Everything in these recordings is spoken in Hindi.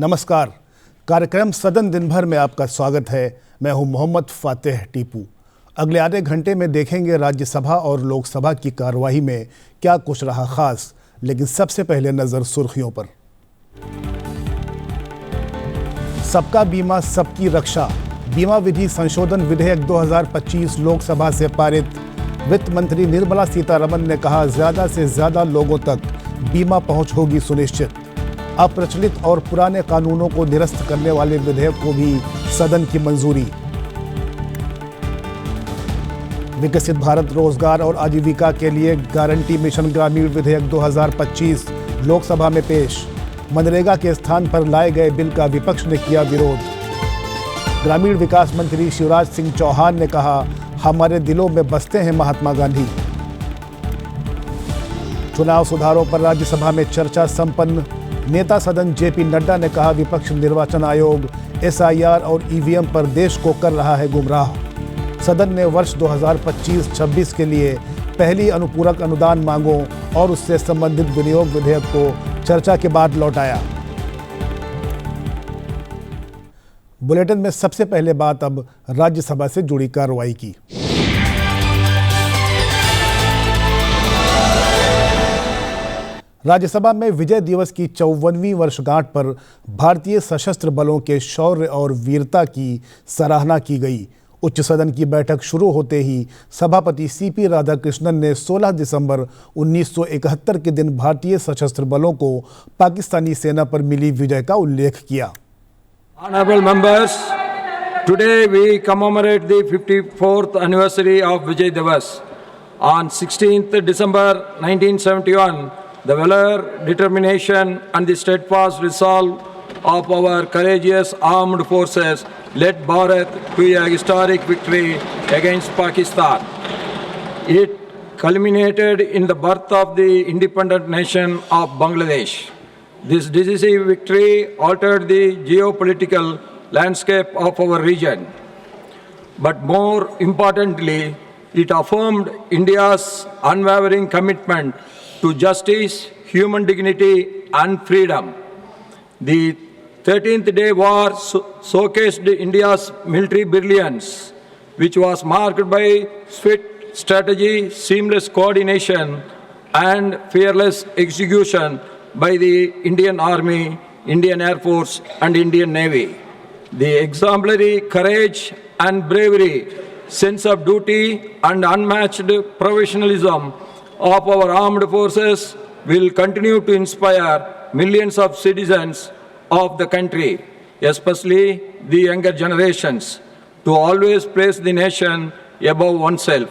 नमस्कार। कार्यक्रम सदन दिन भर में आपका स्वागत है। मैं हूं मोहम्मद फातेह टीपू। अगले आधे घंटे में देखेंगे राज्यसभा और लोकसभा की कार्यवाही में क्या कुछ रहा खास, लेकिन सबसे पहले नजर सुर्खियों पर। सबका बीमा सबकी रक्षा, बीमा विधि संशोधन विधेयक 2025 लोकसभा से पारित। वित्त मंत्री निर्मला सीतारमण ने कहा, ज्यादा से ज्यादा लोगों तक बीमा पहुंच होगी सुनिश्चित। अप्रचलित और पुराने कानूनों को निरस्त करने वाले विधेयक को भी सदन की मंजूरी। विकसित भारत रोजगार और आजीविका के लिए गारंटी मिशन ग्रामीण विधेयक 2025 लोकसभा में पेश। मनरेगा के स्थान पर लाए गए बिल का विपक्ष ने किया विरोध। ग्रामीण विकास मंत्री शिवराज सिंह चौहान ने कहा, हमारे दिलों में बसते हैं महात्मा गांधी। चुनाव सुधारों पर राज्यसभा में चर्चा संपन्न। नेता सदन जेपी नड्डा ने कहा, विपक्ष निर्वाचन आयोग एसआईआर और ईवीएम पर देश को कर रहा है गुमराह। सदन ने वर्ष 2025-26 के लिए पहली अनुपूरक अनुदान मांगों और उससे संबंधित विनियोग विधेयक को चर्चा के बाद लौटाया। बुलेटिन में सबसे पहले बात अब राज्यसभा से जुड़ी कार्रवाई की। राज्यसभा में विजय दिवस की 54वीं वर्षगांठ पर भारतीय सशस्त्र बलों के शौर्य और वीरता की सराहना की गई। उच्च सदन की बैठक शुरू होते ही सभापति सीपी राधाकृष्णन ने 16 दिसंबर 1971 के दिन भारतीय सशस्त्र बलों को पाकिस्तानी सेना पर मिली विजय का उल्लेख किया। Honorable members, today we commemorate the 54th anniversary of Vijay Diwas. On 16th December 1971, the valor, determination and the steadfast resolve of our courageous armed forces led Bharat to a historic victory against Pakistan. It culminated in the birth of the independent nation of Bangladesh. This decisive victory altered the geopolitical landscape of our region. But more importantly, it affirmed India's unwavering commitment to justice, human dignity, and freedom. The 13th Day War showcased India's military brilliance, which was marked by swift strategy, seamless coordination, and fearless execution by the Indian Army, Indian Air Force, and Indian Navy. The exemplary courage and bravery, sense of duty, and unmatched professionalism of our armed forces will continue to inspire millions of citizens of the country, especially the younger generations, to always place the nation above oneself.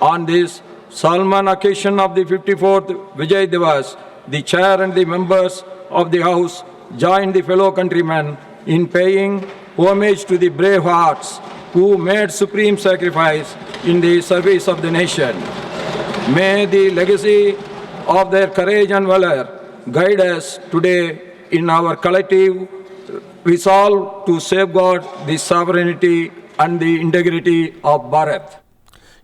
On this solemn occasion of the 54th Vijay Diwas, the chair and the members of the House join the fellow countrymen in paying homage to the brave hearts who made supreme sacrifice in the service of the nation. May the legacy of their courage and valor guide us today in our collective resolve to safeguard the sovereignty and the integrity of Bharat.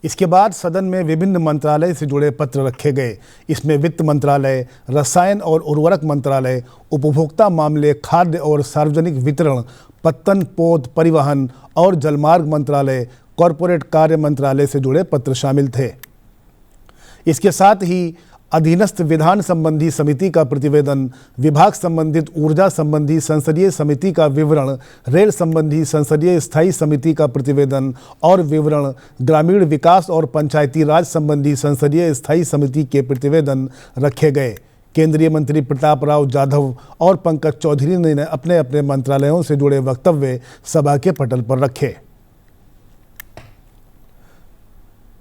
इसके बाद सदन में विभिन्न मंत्रालय से जुड़े पत्र रखे गए। इसमें वित्त मंत्रालय, रसायन और उर्वरक मंत्रालय, उपभोक्ता मामले, खाद्य और सार्वजनिक वितरण, पत्तन, पोत, परिवहन और जलमार्ग मंत्रालय, कॉरपोरेट कार्य मंत्रालय से जुड़े पत्र शामिल थे। इसके साथ ही अधीनस्थ विधान संबंधी समिति का प्रतिवेदन, विभाग संबंधित ऊर्जा संबंधी संसदीय समिति का विवरण, रेल संबंधी संसदीय स्थायी समिति का प्रतिवेदन और विवरण, ग्रामीण विकास और पंचायती राज संबंधी संसदीय स्थायी समिति के प्रतिवेदन रखे गए। केंद्रीय मंत्री प्रताप राव जाधव और पंकज चौधरी ने अपने अपने मंत्रालयों से जुड़े वक्तव्य सभा के पटल पर रखे।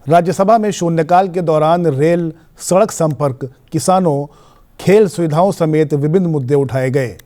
राज्यसभा में शून्यकाल के दौरान रेल, सड़क संपर्क, किसानों, खेल सुविधाओं समेत विभिन्न मुद्दे उठाए गए।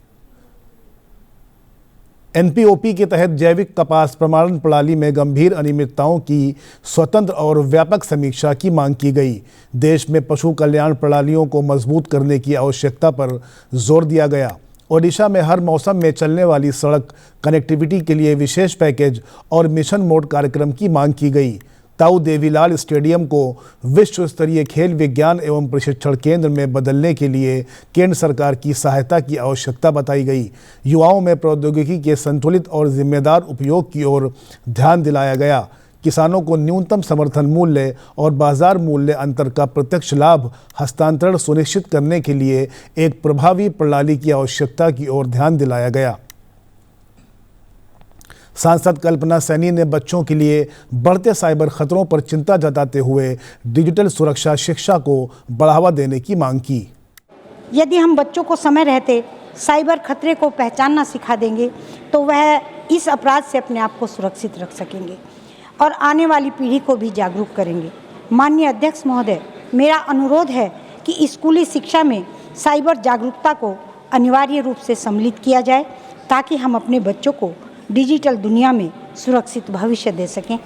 एनपीओपी के तहत जैविक कपास प्रमाणन प्रणाली में गंभीर अनियमितताओं की स्वतंत्र और व्यापक समीक्षा की मांग की गई। देश में पशु कल्याण प्रणालियों को मजबूत करने की आवश्यकता पर जोर दिया गया। ओडिशा में हर मौसम में चलने वाली सड़क कनेक्टिविटी के लिए विशेष पैकेज और मिशन मोड कार्यक्रम की मांग की गई। ताऊ देवीलाल स्टेडियम को विश्व स्तरीय खेल विज्ञान एवं प्रशिक्षण केंद्र में बदलने के लिए केंद्र सरकार की सहायता की आवश्यकता बताई गई। युवाओं में प्रौद्योगिकी के संतुलित और जिम्मेदार उपयोग की ओर ध्यान दिलाया गया। किसानों को न्यूनतम समर्थन मूल्य और बाजार मूल्य अंतर का प्रत्यक्ष लाभ हस्तांतरण सुनिश्चित करने के लिए एक प्रभावी प्रणाली की आवश्यकता की ओर ध्यान दिलाया गया। सांसद कल्पना सैनी ने बच्चों के लिए बढ़ते साइबर खतरों पर चिंता जताते हुए डिजिटल सुरक्षा शिक्षा को बढ़ावा देने की मांग की। यदि हम बच्चों को समय रहते साइबर खतरे को पहचानना सिखा देंगे तो वह इस अपराध से अपने आप को सुरक्षित रख सकेंगे और आने वाली पीढ़ी को भी जागरूक करेंगे। माननीय अध्यक्ष महोदय, मेरा अनुरोध है कि स्कूली शिक्षा में साइबर जागरूकता को अनिवार्य रूप से सम्मिलित किया जाए ताकि हम अपने बच्चों को डिजिटल दुनिया में सुरक्षित भविष्य दे सकें।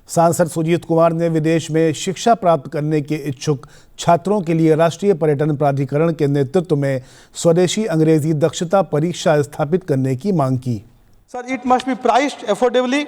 सांसद सुजीत कुमार ने विदेश में शिक्षा प्राप्त करने के इच्छुक छात्रों के लिए राष्ट्रीय पर्यटन प्राधिकरण के नेतृत्व में स्वदेशी अंग्रेजी दक्षता परीक्षा स्थापित करने की मांग की। Sir, it must be priced affordably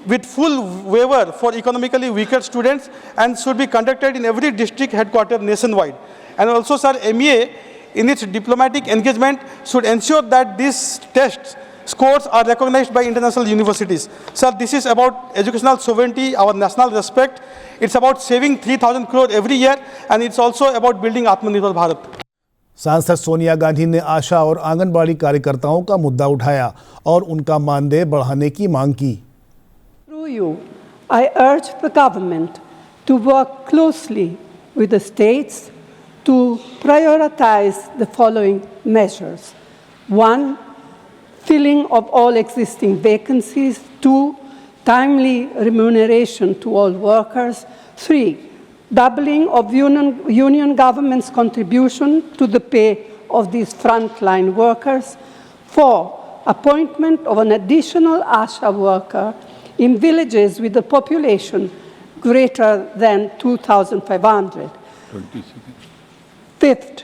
with full waiver for economically weaker students and should be conducted in every district headquarters nationwide. And also, sir, MEA in its diplomatic engagement should ensure that these tests scores are recognized by international universities. Sir, this is about educational sovereignty, our national respect. It's about saving 3,000 crore every year, and it's also about building Atmanirbhar Bharat. सांसद सोनिया गांधी ने आशा और आंगनबाड़ी कार्यकर्ताओं का मुद्दा उठाया और उनका मानदेय बढ़ाने की मांग की। Through you, I urge the government to work closely with the states to prioritize the following measures. 1. Filling of all existing vacancies. 2. Timely remuneration to all workers. 3. Doubling of union government's contribution to the pay of these frontline workers. 4. Appointment of an additional ASHA worker in villages with a population greater than 2,500. 5th,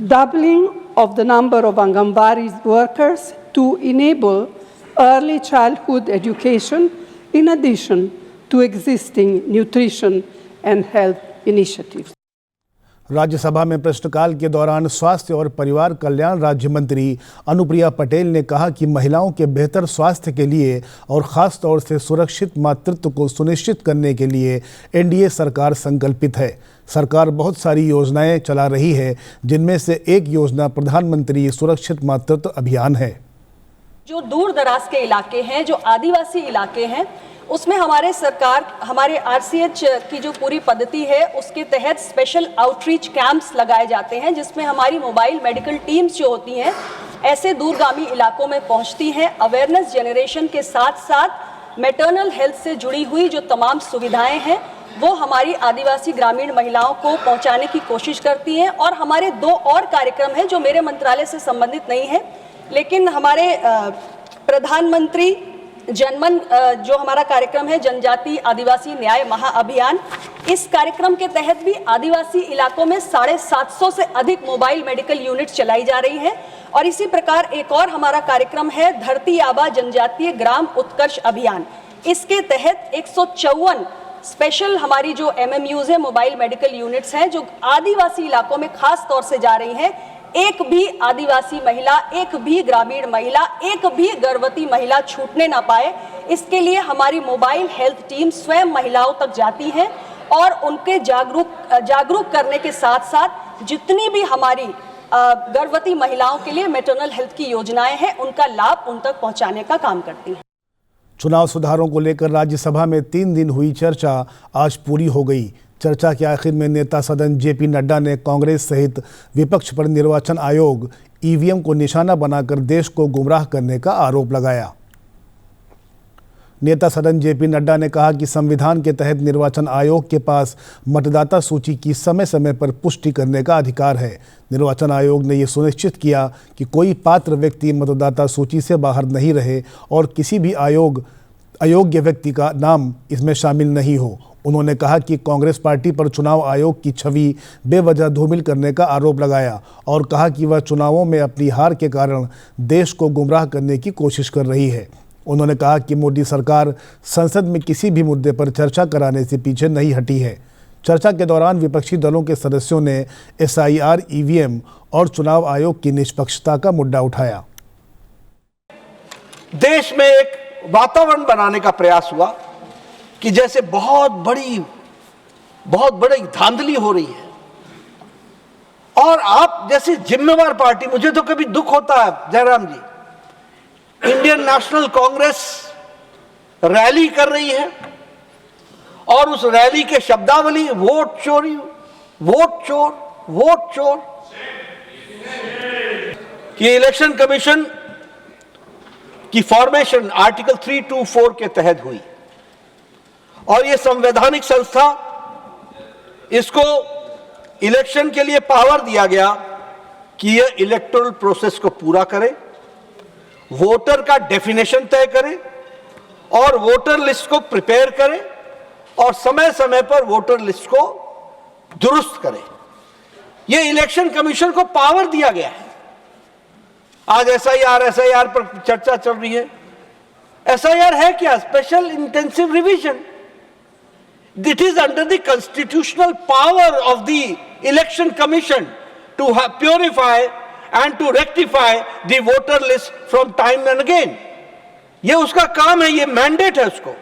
doubling of the number of Anganwadi workers to enable early childhood education in addition to existing nutrition and health initiatives. Rajya Sabha में प्रश्नकाल के दौरान स्वास्थ्य और परिवार कल्याण राज्य मंत्री अनुप्रिया पटेल ने कहा कि महिलाओं के बेहतर स्वास्थ्य के लिए और ख़ास तौर से सुरक्षित मातृत्व को सुनिश्चित करने के लिए एनडीए सरकार संकल्पित है। सरकार बहुत सारी योजनाएं चला रही है, जिनमें से एक योजना प्रधानमंत्री सुरक्षित मातृत्व अभियान है। जो दूर दराज के इलाके हैं, जो आदिवासी इलाके हैं, उसमें हमारे आरसीएच की जो पूरी पद्धति है उसके तहत स्पेशल आउटरीच कैंप्स लगाए जाते हैं, जिसमें हमारी मोबाइल मेडिकल टीम्स जो होती हैं ऐसे दूरगामी इलाकों में पहुंचती हैं। अवेयरनेस जनरेशन के साथ साथ मैटरनल हेल्थ से जुड़ी हुई जो तमाम सुविधाएं हैं वो हमारी आदिवासी ग्रामीण महिलाओं को पहुंचाने की कोशिश करती हैं। और हमारे 2 और कार्यक्रम हैं जो मेरे मंत्रालय से संबंधित नहीं है, लेकिन हमारे प्रधानमंत्री जनमन जो हमारा कार्यक्रम है जनजाति आदिवासी न्याय महाअभियान, इस कार्यक्रम के तहत भी आदिवासी इलाकों में 750 से अधिक मोबाइल मेडिकल यूनिट चलाई जा रही हैं। और इसी प्रकार एक और हमारा कार्यक्रम है धरती आबा जनजातीय ग्राम उत्कर्ष अभियान। इसके तहत 154 स्पेशल हमारी जो MMUs है, मोबाइल मेडिकल यूनिट्स हैं, जो आदिवासी इलाकों में खास तौर से जा रही हैं। एक भी आदिवासी महिला, एक भी ग्रामीण महिला, एक भी गर्भवती महिला छूटने ना पाए, इसके लिए हमारी मोबाइल हेल्थ टीम स्वयं महिलाओं तक जाती हैं और उनके जागरूक करने के साथ साथ जितनी भी हमारी गर्भवती महिलाओं के लिए मैटरनल हेल्थ की योजनाएं हैं उनका लाभ उन तक पहुंचाने का काम करती हैं। चुनाव सुधारों को लेकर राज्यसभा में 3 दिन हुई चर्चा आज पूरी हो गई। चर्चा के आखिर में नेता सदन जेपी नड्डा ने कांग्रेस सहित विपक्ष पर निर्वाचन आयोग ईवीएम को निशाना बनाकर देश को गुमराह करने का आरोप लगाया। नेता सदन जेपी नड्डा ने कहा कि संविधान के तहत निर्वाचन आयोग के पास मतदाता सूची की समय समय पर पुष्टि करने का अधिकार है। निर्वाचन आयोग ने यह सुनिश्चित किया कि कोई पात्र व्यक्ति मतदाता सूची से बाहर नहीं रहे और किसी भी अयोग्य व्यक्ति का नाम इसमें शामिल नहीं हो। उन्होंने कहा कि कांग्रेस पार्टी पर चुनाव आयोग की छवि बेवजह धूमिल करने का आरोप लगाया और कहा कि वह चुनावों में अपनी हार के कारण देश को गुमराह करने की कोशिश कर रही है। उन्होंने कहा कि मोदी सरकार संसद में किसी भी मुद्दे पर चर्चा कराने से पीछे नहीं हटी है। चर्चा के दौरान विपक्षी दलों के सदस्यों ने SIR, EVM और चुनाव आयोग की निष्पक्षता का मुद्दा उठाया। देश में एक वातावरण बनाने का प्रयास हुआ कि जैसे बहुत बड़ी धांधली हो रही है और आप जैसी जिम्मेवार पार्टी, मुझे तो कभी दुख होता है जयराम जी, इंडियन नेशनल कांग्रेस रैली कर रही है और उस रैली के शब्दावली वोट चोरी, वोट चोर, वोट चोर, कि इलेक्शन कमीशन की फॉर्मेशन आर्टिकल 324 के तहत हुई और यह संवैधानिक संस्था, इसको इलेक्शन के लिए पावर दिया गया कि यह इलेक्टोरल प्रोसेस को पूरा करे, वोटर का डेफिनेशन तय करे और वोटर लिस्ट को प्रिपेयर करे और समय समय पर वोटर लिस्ट को दुरुस्त करे। यह इलेक्शन कमीशन को पावर दिया गया है। आज SIR पर चर्चा चल रही है। SIR है क्या? Special intensive revision. It is under the constitutional power of the election commission to purify and to rectify the voter list from time and again. ये उसका काम है, ये मैंडेट है उसको।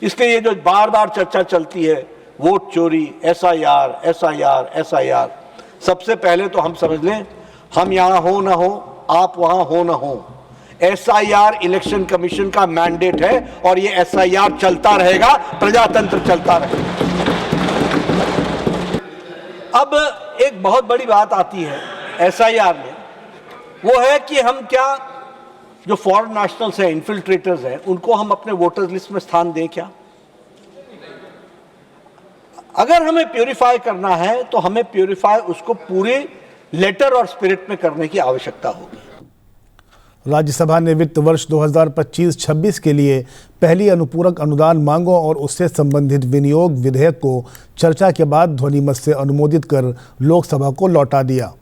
इसलिए ये जो बार बार चर्चा चलती है वोट चोरी, SIR, सबसे पहले तो हम समझ लें, हम यहां हो ना हो, आप वहां हो ना हो, SIR इलेक्शन कमीशन का मैंडेट है और ये SIR चलता रहेगा, प्रजातंत्र चलता रहेगा। अब एक बहुत बड़ी बात आती है SIR में, वो है कि हम क्या जो फॉरेन नेशनल्स हैं, इन्फिल्ट्रेटर्स हैं, उनको हम अपने वोटर्स लिस्ट में स्थान दें क्या? अगर हमें प्यूरिफाई करना है तो हमें प्यूरिफाई उसको पूरे लेटर और स्पिरिट में करने की आवश्यकता होगी। राज्यसभा ने वित्त वर्ष 2025-26 के लिए पहली अनुपूरक अनुदान मांगों और उससे संबंधित विनियोग विधेयक को चर्चा के बाद ध्वनिमत से अनुमोदित कर लोकसभा को लौटा दिया।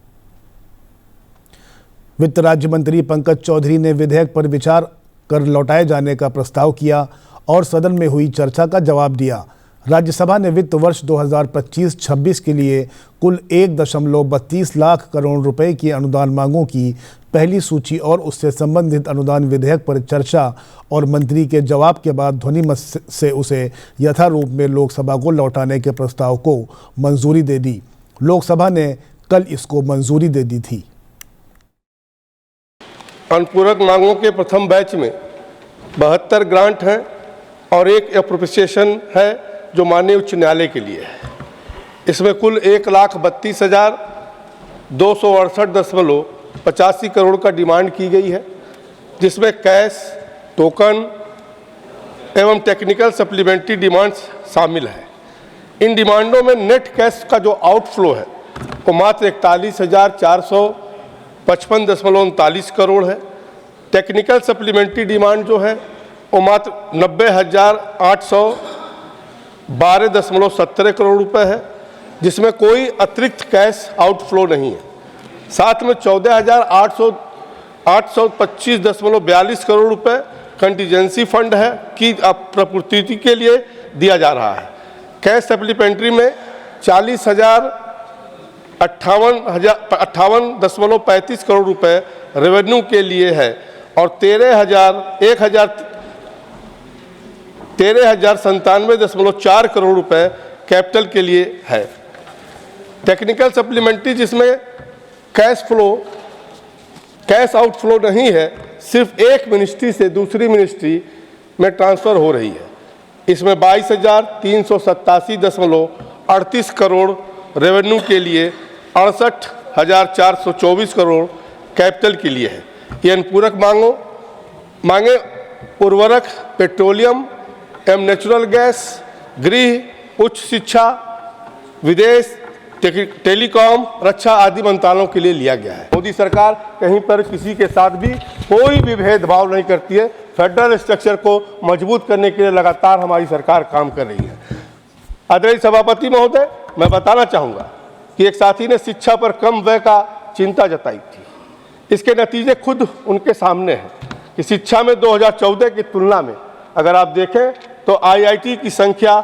वित्त राज्य मंत्री पंकज चौधरी ने विधेयक पर विचार कर लौटाए जाने का प्रस्ताव किया और सदन में हुई चर्चा का जवाब दिया। राज्यसभा ने वित्त वर्ष 2025-26 के लिए कुल 1.32 लाख करोड़ रुपए की अनुदान मांगों की पहली सूची और उससे संबंधित अनुदान विधेयक पर चर्चा और मंत्री के जवाब के बाद ध्वनिमत से उसे यथारूप में लोकसभा को लौटाने के प्रस्ताव को मंजूरी दे दी। लोकसभा ने कल इसको मंजूरी दे दी थी। अनुपूरक मांगों के प्रथम बैच में 72 ग्रांट हैं और एक एप्रोप्रिएशन है जो माननीय उच्च न्यायालय के लिए है। इसमें कुल 1,32,268.85 करोड़ का डिमांड की गई है, जिसमें कैश, टोकन एवं टेक्निकल सप्लीमेंट्री डिमांड्स शामिल है। इन डिमांडों में नेट कैश का जो आउटफ्लो है वो मात्र 41,455.39 करोड़ है। टेक्निकल सप्लीमेंट्री डिमांड जो है वो मात्र 90,812.17 करोड़ रुपए है, जिसमें कोई अतिरिक्त कैश आउटफ्लो नहीं है। साथ में 14,825.42 करोड़ रुपए कंटीजेंसी फंड है कि प्रपूर्ति के लिए दिया जा रहा है। कैश सप्लीमेंट्री में 40,058.35 करोड़ रुपए रेवेन्यू के लिए है और 13,097.4 करोड़ रुपए कैपिटल के लिए है। टेक्निकल सप्लीमेंट्री जिसमें कैश आउटफ्लो नहीं है, सिर्फ एक मिनिस्ट्री से दूसरी मिनिस्ट्री में ट्रांसफ़र हो रही है। इसमें 22,387.38 करोड़ रेवेन्यू के लिए, 68,424 करोड़ कैपिटल के लिए है। ये अनुपूरक मांगे उर्वरक, पेट्रोलियम एवं नेचुरल गैस, गृह, उच्च शिक्षा, विदेश, टेलीकॉम, रक्षा आदि मंत्रालयों के लिए लिया गया है। मोदी सरकार कहीं पर किसी के साथ भी कोई भी भेदभाव नहीं करती है। फेडरल स्ट्रक्चर को मजबूत करने के लिए लगातार हमारी सरकार काम कर रही है। आदरणीय सभापति महोदय, मैं बताना चाहूँगा कि एक साथी ने शिक्षा पर कम व्यय का चिंता जताई थी। इसके नतीजे खुद उनके सामने हैं। कि शिक्षा में 2014 की तुलना में अगर आप देखें तो आईआईटी की संख्या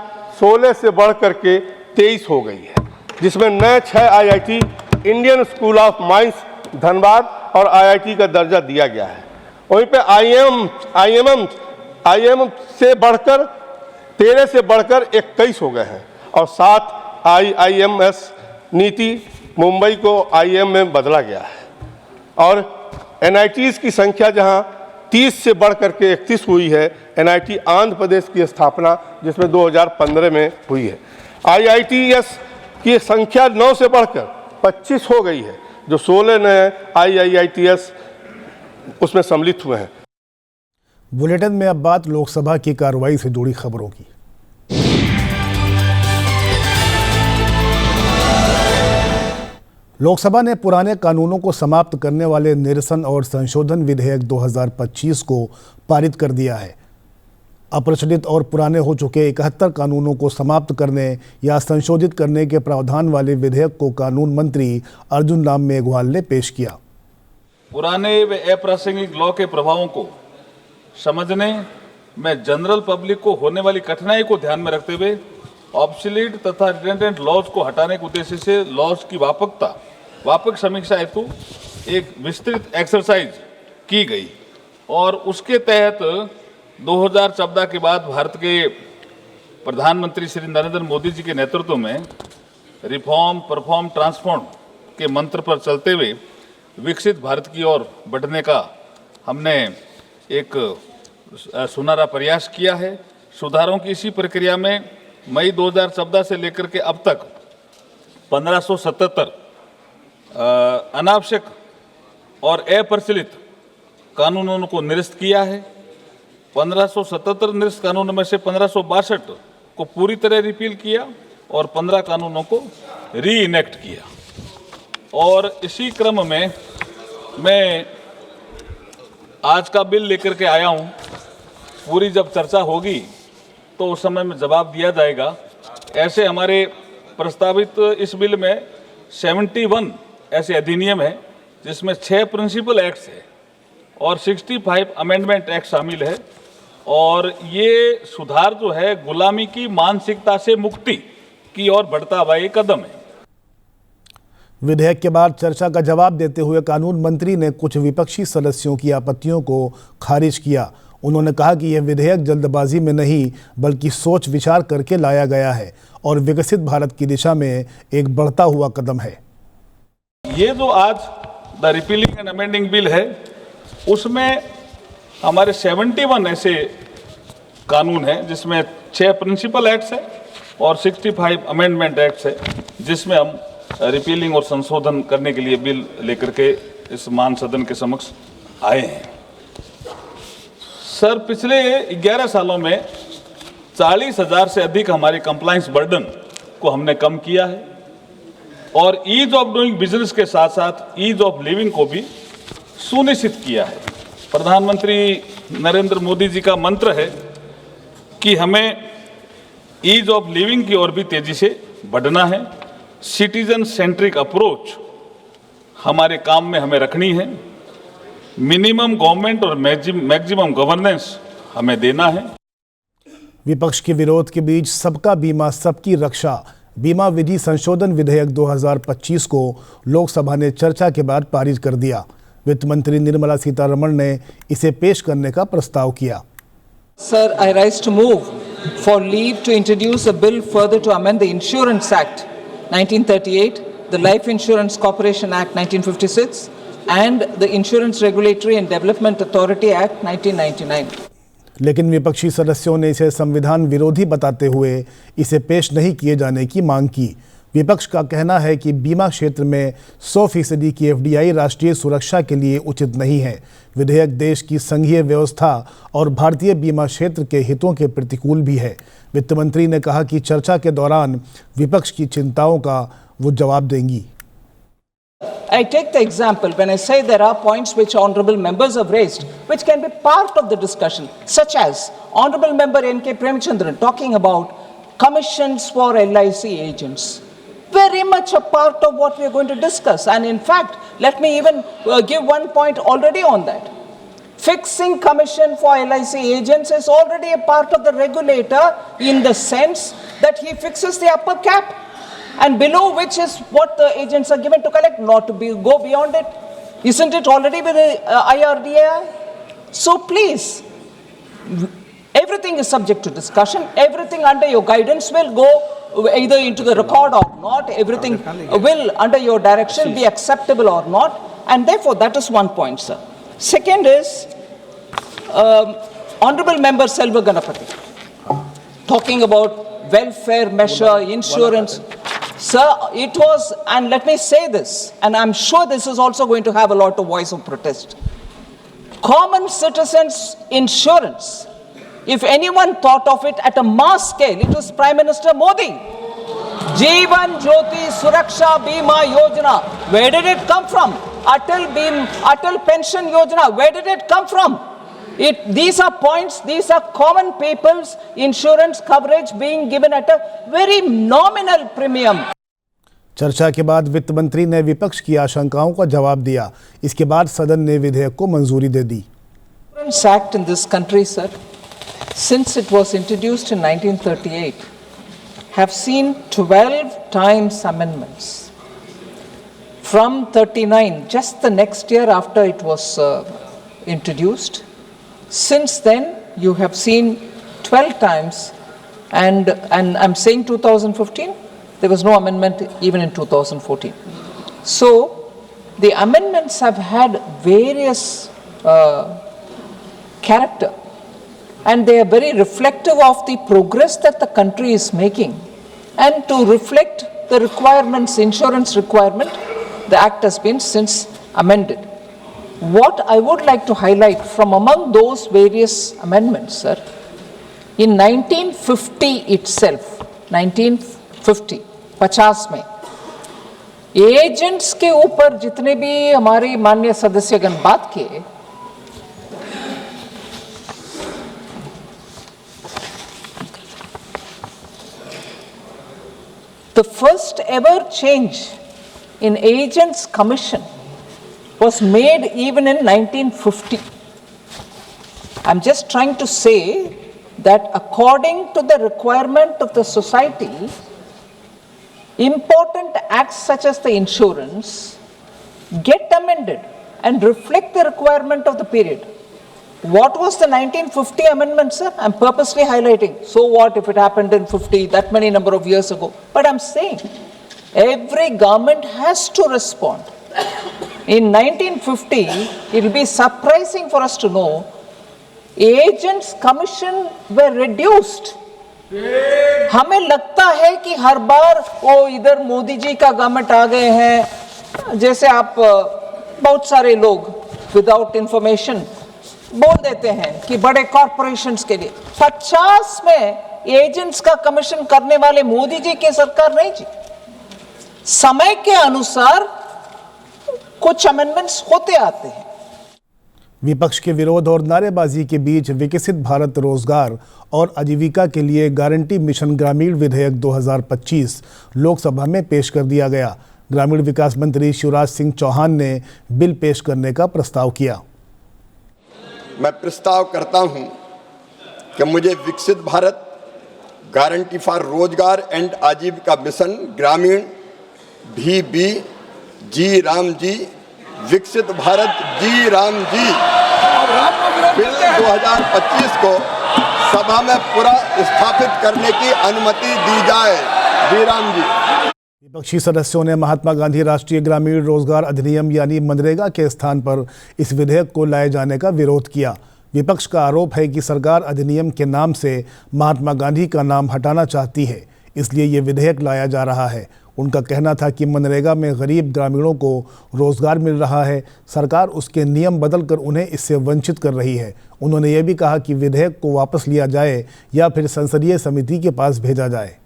16 से बढ़ करके 23 हो गई है, जिसमें नए 6 IIT, Indian school of mines Dhanbad और आईआईटी का दर्जा दिया गया है। वहीं पे आईएमएम से बढ़कर 13 से बढ़कर 21 हो गए हैं और 7 आईआईएमएस नीति मुंबई को आईएम में बदला गया है और एनआईटीज की संख्या जहां 30 से बढ़ करके 31 हुई है। एनआईटी आंध्र प्रदेश की स्थापना जिसमें 2015 में हुई है। आईआईटीएस की संख्या 9 से बढ़कर 25 हो गई है, जो 16 नए आईआईटीएस उसमें सम्मिलित हुए हैं। बुलेटिन में अब बात लोकसभा की कार्रवाई से जुड़ी खबरों की। लोकसभा ने पुराने कानूनों को समाप्त करने वाले निरसन और संशोधन विधेयक 2025 को पारित कर दिया है। अप्रचलित और पुराने हो चुके 71 कानूनों को समाप्त करने या संशोधित करने के प्रावधान वाले विधेयक को कानून मंत्री अर्जुन राम मेघवाल ने पेश किया। पुराने व अप्रासंगिक लॉ के प्रभावों को समझने में जनरल पब्लिक को होने वाली कठिनाई को ध्यान में रखते हुए ऑब्सोलीट तथा रिडंडेंट लॉज को हटाने के उद्देश्य से लॉज की व्यापक समीक्षा हेतु एक विस्तृत एक्सरसाइज की गई और उसके तहत 2014 के बाद भारत के प्रधानमंत्री श्री नरेंद्र मोदी जी के नेतृत्व में रिफॉर्म, परफॉर्म, ट्रांसफॉर्म के मंत्र पर चलते हुए विकसित भारत की ओर बढ़ने का हमने एक सुनहरा प्रयास किया है। सुधारों की इसी प्रक्रिया में मई 2014 से लेकर के अब तक 1577 अनावश्यक और अप्रचलित कानूनों को निरस्त किया है। 1577 निरस्त कानूनों में से 1562 को पूरी तरह रिपील किया और 15 कानूनों को री इनेक्ट किया। और इसी क्रम में मैं आज का बिल लेकर के आया हूँ। पूरी जब चर्चा होगी तो उस समय में जवाब दिया जाएगा। ऐसे हमारे प्रस्तावित इस बिल में 71 ऐसे अधिनियम है जिसमें 6 प्रिंसिपल एक्ट्स है और 65 अमेंडमेंट एक्ट शामिल है। और ये सुधार जो है गुलामी की मानसिकता से मुक्ति की ओर बढ़ता हुआ एक कदम है। विधेयक के बाद चर्चा का जवाब देते हुए कानून मंत्री ने कुछ विपक्षी सदस्यों की आपत्तियों को खारिज किया। उन्होंने कहा कि यह विधेयक जल्दबाजी में नहीं बल्कि सोच विचार करके लाया गया है और विकसित भारत की दिशा में एक बढ़ता हुआ कदम है। ये जो आज the repealing and amending bill है उसमें हमारे 71 ऐसे कानून हैं जिसमें 6 प्रिंसिपल एक्ट्स है और 65 अमेंडमेंट एक्ट्स है, जिसमें हम रिपीलिंग और संशोधन करने के लिए बिल लेकर के इस मान सदन के समक्ष आए हैं। सर, पिछले 11 सालों में 40,000 से अधिक हमारे कंप्लायंस बर्डन को हमने कम किया है और ईज ऑफ डूइंग बिजनेस के साथ साथ ईज ऑफ लिविंग को भी सुनिश्चित किया है। प्रधानमंत्री नरेंद्र मोदी जी का मंत्र है कि हमें ईज ऑफ लिविंग की ओर भी तेजी से बढ़ना है। सिटीजन सेंट्रिक अप्रोच हमारे काम में हमें रखनी है। मिनिमम गवर्नमेंट और मैक्सिमम गवर्नेंस हमें देना है। विपक्ष के विरोध के बीच सबका बीमा सबकी रक्षा बीमा विधि संशोधन विधेयक 2025 को लोकसभा ने चर्चा के बाद पारित कर दिया। वित्त मंत्री निर्मला सीतारमण ने इसे पेश करने का प्रस्ताव किया। Sir, I rise to move for leave to introduce a bill further to amend the Insurance Act 1938, the Life Insurance Corporation Act 1956 and the Insurance Regulatory and Development Authority Act 1999. लेकिन विपक्षी सदस्यों ने इसे संविधान विरोधी बताते हुए इसे पेश नहीं किए जाने की मांग की। विपक्ष का कहना है कि बीमा क्षेत्र में 100% की एफडीआई राष्ट्रीय सुरक्षा के लिए उचित नहीं है। विधेयक देश की संघीय व्यवस्था और भारतीय बीमा क्षेत्र के हितों के प्रतिकूल भी है। वित्त मंत्री ने कहा कि चर्चा के दौरान विपक्ष की चिंताओं का वो जवाब देंगी। I take the example when I say there are points which honorable members have raised which can be part of the discussion, such as honorable member N.K. Premchandran talking about commissions for LIC agents. Very much a part of what we are going to discuss, and in fact let me even give one point already on that. Fixing commission for LIC agents is already a part of the regulator in the sense that he fixes the upper cap and below which is what the agents are given to collect, not to go beyond it. Isn't it already with the IRDAI? So please, everything is subject to discussion. Everything under your guidance will go either into the record or not. Everything will, under your direction, be acceptable or not. And therefore, that is one point, sir. Second is, Honorable Member Selva Ganapathy, talking about welfare measure, insurance. Sir, it was, and let me say this, and I'm sure this is also going to have a lot of voice of protest. Common citizens insurance, if anyone thought of it at a mass scale, it was Prime Minister Modi. Jeevan Jyoti Suraksha Bima Yojana, where did it come from? Atal Pension Yojana, where did it come from? These are points, these are common people's insurance coverage being given at a very nominal premium. चर्चा के बाद वित्त मंत्री ने विपक्ष की आशंकाओं का जवाब दिया। इसके बाद सदन ने विधेयक को मंजूरी दे दी। Insurance Act in this country, sir, since it was introduced in 1938, have seen 12 times amendments. From 39, just the next year after it was introduced, since then you have seen 12 times, and I'm saying 2015, there was no amendment even in 2014. So the amendments have had various character, and they are very reflective of the progress that the country is making. And to reflect the requirements, insurance requirement, the Act has been since amended. What I would like to highlight from among those various amendments, sir, in 1950 itself, 1950, 50 में, एजेंट्स के ऊपर जितने भी हमारे माननीय सदस्यगण बात किए, the first ever change in agents commission was made even in 1950. I'm just trying to say that according to the requirement of the society, important acts such as the insurance get amended and reflect the requirement of the period. What was the 1950 amendment, sir? I'm purposely highlighting. So what if it happened in 50, that many number of years ago? But I'm saying every government has to respond. In 1950, it will be surprising for us to know agents' commission were reduced. हमें लगता है कि हर बार वो इधर मोदी जी का गवर्नमेंट आ गए हैं, जैसे आप बहुत सारे लोग विदाउट इंफॉर्मेशन बोल देते हैं कि बड़े कॉरपोरेशंस के लिए 50 में एजेंट्स का कमीशन करने वाले मोदी जी की सरकार नहीं जी। समय के अनुसार कुछ अमेंडमेंट्स होते आते हैं। विपक्ष के विरोध और नारेबाजी के बीच विकसित भारत रोजगार और आजीविका के लिए गारंटी मिशन ग्रामीण विधेयक 2025 लोकसभा में पेश कर दिया गया। ग्रामीण विकास मंत्री शिवराज सिंह चौहान ने बिल पेश करने का प्रस्ताव किया। मैं प्रस्ताव करता हूं कि मुझे विकसित भारत गारंटी फॉर रोजगार एंड आजीविका मिशन ग्रामीण VB जी राम जी विकसित भारत जी राम जी बिल 2025 को सभा में पूरा स्थापित करने की अनुमति दी जाए। जी राम जी। विपक्षी सदस्यों ने महात्मा गांधी राष्ट्रीय ग्रामीण रोजगार अधिनियम यानी मनरेगा के स्थान पर इस विधेयक को लाए जाने का विरोध किया। विपक्ष का आरोप है कि सरकार अधिनियम के नाम से महात्मा गांधी का नाम हटाना चाहती है, इसलिए ये विधेयक लाया जा रहा है। उनका कहना था कि मनरेगा में गरीब ग्रामीणों को रोजगार मिल रहा है, सरकार उसके नियम बदलकर उन्हें इससे वंचित कर रही है। उन्होंने ये भी कहा कि विधेयक को वापस लिया जाए या फिर संसदीय समिति के पास भेजा जाए।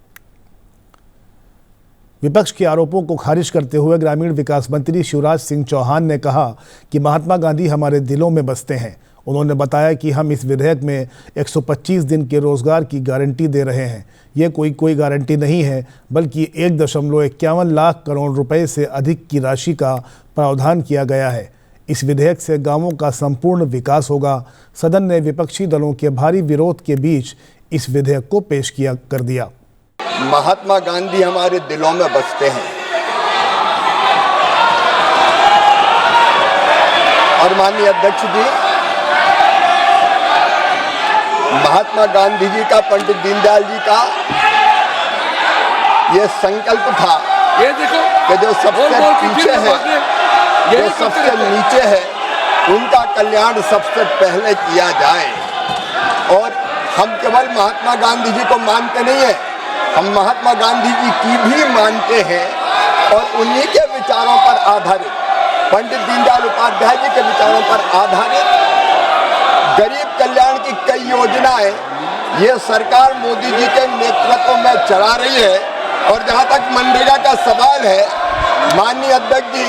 विपक्ष के आरोपों को खारिज करते हुए ग्रामीण विकास मंत्री शिवराज सिंह चौहान ने कहा कि महात्मा गांधी हमारे दिलों में बसते हैं। उन्होंने बताया कि हम इस विधेयक में 125 दिन के रोजगार की गारंटी दे रहे हैं। ये कोई गारंटी नहीं है, बल्कि 1.51 लाख करोड़ रुपए से अधिक की राशि का प्रावधान किया गया है। इस विधेयक से गांवों का संपूर्ण विकास होगा। सदन ने विपक्षी दलों के भारी विरोध के बीच इस विधेयक को पेश कर दिया। महात्मा गांधी हमारे दिलों में बसते हैं और माननीय अध्यक्ष जी, महात्मा गांधी जी का, पंडित दीनदयाल जी का ये संकल्प था कि जो सबसे पीछे है, जो सबसे नीचे है, उनका कल्याण सबसे पहले किया जाए। और हम केवल महात्मा गांधी जी को मानते नहीं है, हम महात्मा गांधी जी की भी मानते हैं और उन्हीं के विचारों पर आधारित, पंडित दीनदयाल उपाध्याय जी के विचारों पर आधारित गरीब कल्याण की कई योजनाएं ये सरकार मोदी जी के नेतृत्व में चला रही है। और जहां तक मनरेगा का सवाल है, माननीय अध्यक्ष जी,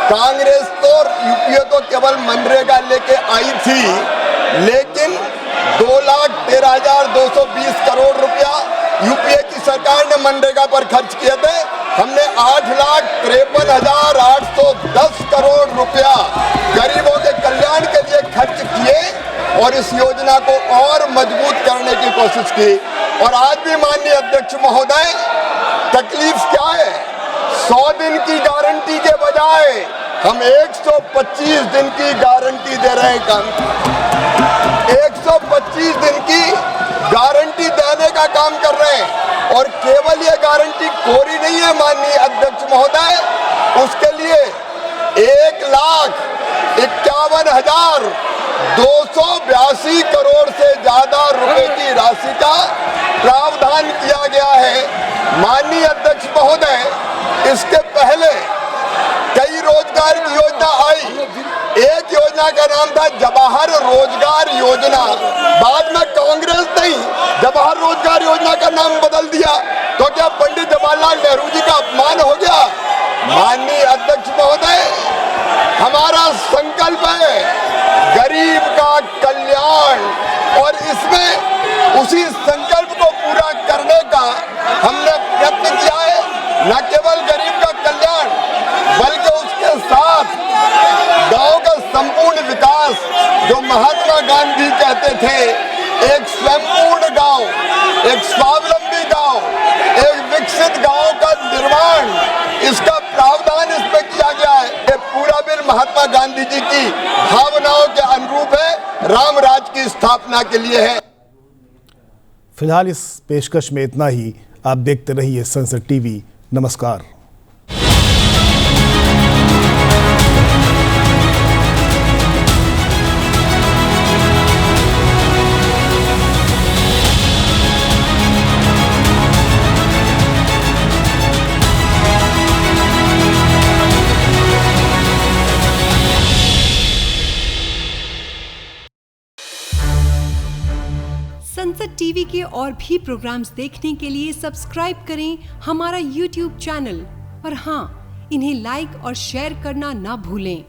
कांग्रेस तो यूपीए तो केवल मनरेगा लेके आई थी, लेकिन 2,13,220 करोड़ रुपया यूपीए की सरकार ने मनरेगा पर खर्च किए थे। हमने 8,53,810 करोड़ रुपया गरीबों के कल्याण के लिए खर्च किए और इस योजना को और मजबूत करने की कोशिश की। और आज भी माननीय अध्यक्ष महोदय, तकलीफ क्या है? 100 दिन की गारंटी के बजाय हम 125 दिन की गारंटी दे रहे हैं। 125 दिन की गारंटी देने का काम कर रहे हैं और केवल ये गारंटी कोरी नहीं है माननीय अध्यक्ष महोदय, उसके लिए 1,51,282 करोड़ से ज्यादा रुपए की राशि का प्रावधान किया गया है। माननीय अध्यक्ष महोदय, इसके पहले कई रोजगार की योजना आई। एक योजना का नाम था जवाहर रोजगार योजना, बाद में कांग्रेस ने जवाहर रोजगार योजना का नाम बदल दिया। तो क्या पंडित जवाहरलाल नेहरू जी का अपमान हो गया? माननीय अध्यक्ष महोदय, हमारा संकल्प है गरीब का कल्याण और इसमें उसी संकल्प को पूरा करने का हमने प्रयत्न किया है। न केवल गरीब का कल्याण बल्कि उसके साथ गांव का संपूर्ण विकास, जो महात्मा गांधी कहते थे, एक स्वयंपूर्ण गांव, एक स्वावलंबी गांव, एक विकसित गांव का निर्माण, इसका प्रावधान इसमें किया गया है। ये पूरा बिल महात्मा गांधी जी की भावनाओं के अनुरूप है, राम राज की स्थापना के लिए है। फिलहाल इस पेशकश में इतना ही। आप देखते रहिए संसद टीवी। नमस्कार। संसद टीवी के और भी प्रोग्राम्स देखने के लिए सब्सक्राइब करें हमारा YouTube चैनल और हाँ, इन्हें लाइक और शेयर करना ना भूलें।